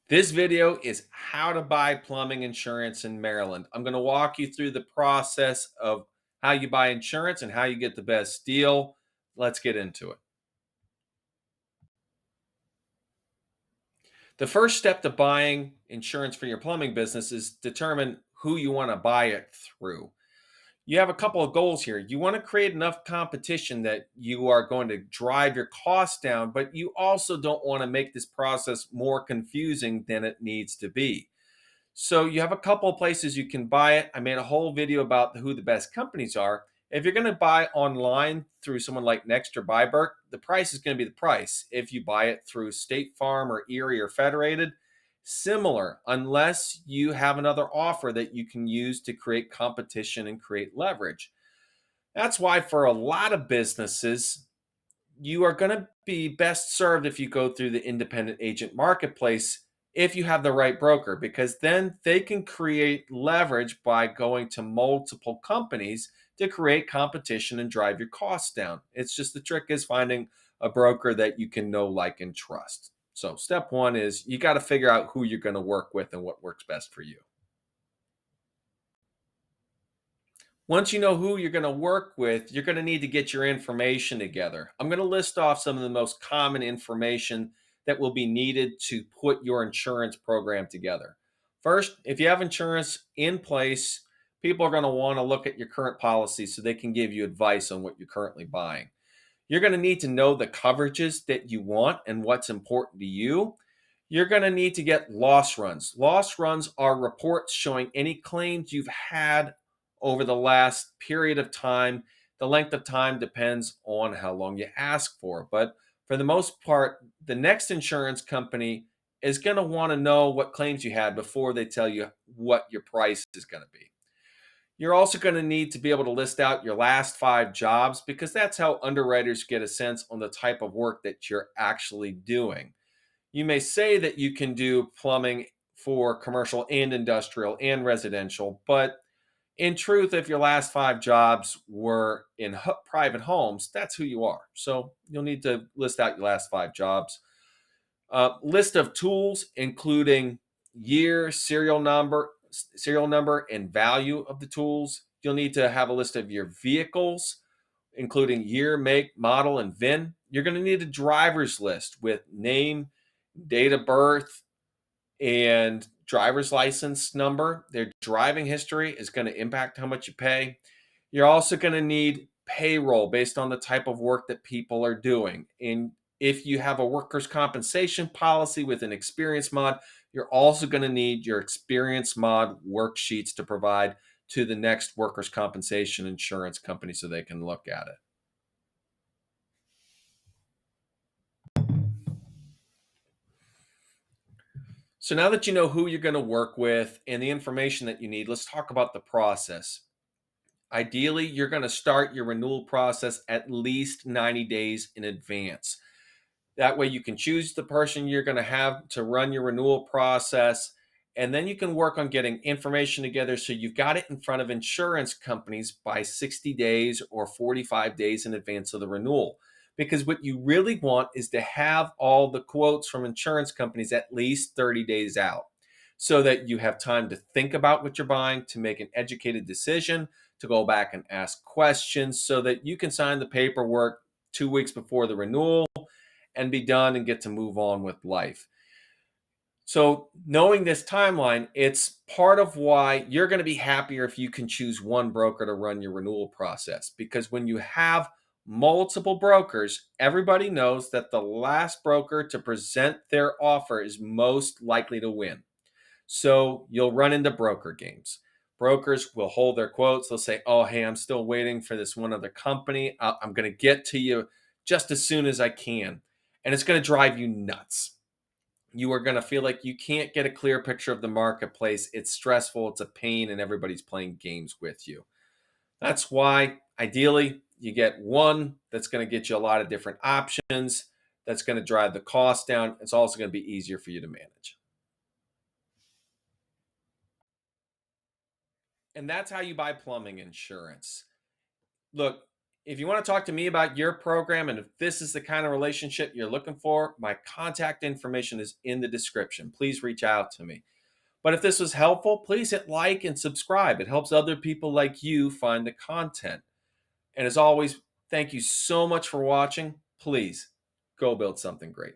This video is how to buy plumbing insurance in Maryland. I'm going to walk you through the process of how you buy insurance and how you get the best deal. Let's get into it. The first step to buying insurance for your plumbing business is determine who you want to buy it through. You have a couple of goals here. You want to create enough competition that you are going to drive your costs down, but you also don't want to make this process more confusing than it needs to be. So you have a couple of places you can buy it. I made a whole video about who the best companies are. If you're going to buy online through someone like Next or Buyberk, the price is going to be the price. If you buy it through State Farm or Erie or Federated, similar, unless you have another offer that you can use to create competition and create leverage. That's why for a lot of businesses, you are going to be best served if you go through the independent agent marketplace if you have the right broker, because then they can create leverage by going to multiple companies to create competition and drive your costs down. It's just the trick is finding a broker that you can know, like, and trust. So, step one is you got to figure out who you're going to work with and what works best for you. Once you know who you're going to work with, you're going to need to get your information together. I'm going to list off some of the most common information that will be needed to put your insurance program together. First, if you have insurance in place, people are going to want to look at your current policy so they can give you advice on what you're currently buying. You're going to need to know the coverages that you want and what's important to you. You're going to need to get loss runs. Loss runs are reports showing any claims you've had over the last period of time. The length of time depends on how long you ask for. But for the most part, the next insurance company is going to want to know what claims you had before they tell you what your price is going to be. You're also going to need to be able to list out your last 5 jobs because that's how underwriters get a sense on the type of work that you're actually doing. You may say that you can do plumbing for commercial and industrial and residential, but in truth, if your last 5 jobs were in private homes, that's who you are. So you'll need to list out your last 5 jobs. List of tools, including year, serial number, and value of the tools. You'll need to have a list of your vehicles, including year, make, model, and VIN. You're going to need a driver's list with name, date of birth, and driver's license number. Their driving history is going to impact how much you pay. You're also going to need payroll based on the type of work that people are doing. And if you have a workers' compensation policy with an experience mod, you're also going to need your experience mod worksheets to provide to the next workers' compensation insurance company so they can look at it. So now that you know who you're going to work with and the information that you need, let's talk about the process. Ideally, you're going to start your renewal process at least 90 days in advance. That way, you can choose the person you're going to have to run your renewal process, and then you can work on getting information together so you've got it in front of insurance companies by 60 days or 45 days in advance of the renewal. Because what you really want is to have all the quotes from insurance companies at least 30 days out so that you have time to think about what you're buying, to make an educated decision, to go back and ask questions so that you can sign the paperwork 2 weeks before the renewal and be done and get to move on with life. So, knowing this timeline, it's part of why you're going to be happier if you can choose one broker to run your renewal process. Because when you have multiple brokers, everybody knows that the last broker to present their offer is most likely to win. So, you'll run into broker games. Brokers will hold their quotes. They'll say, "Oh, hey, I'm still waiting for this one other company. I'm going to get to you just as soon as I can." And it's going to drive you nuts. You are going to feel like you can't get a clear picture of the marketplace. It's stressful, it's a pain, and everybody's playing games with you. That's why, ideally, you get one that's going to get you a lot of different options, that's going to drive the cost down. It's also going to be easier for you to manage. And that's how you buy plumbing insurance. Look, If you want to talk to me about your program and if this is the kind of relationship you're looking for, my contact information is in the description. Please reach out to me. But if this was helpful, please hit like and subscribe. It helps other people like you find the content. And as always, thank you so much for watching. Please go build something great.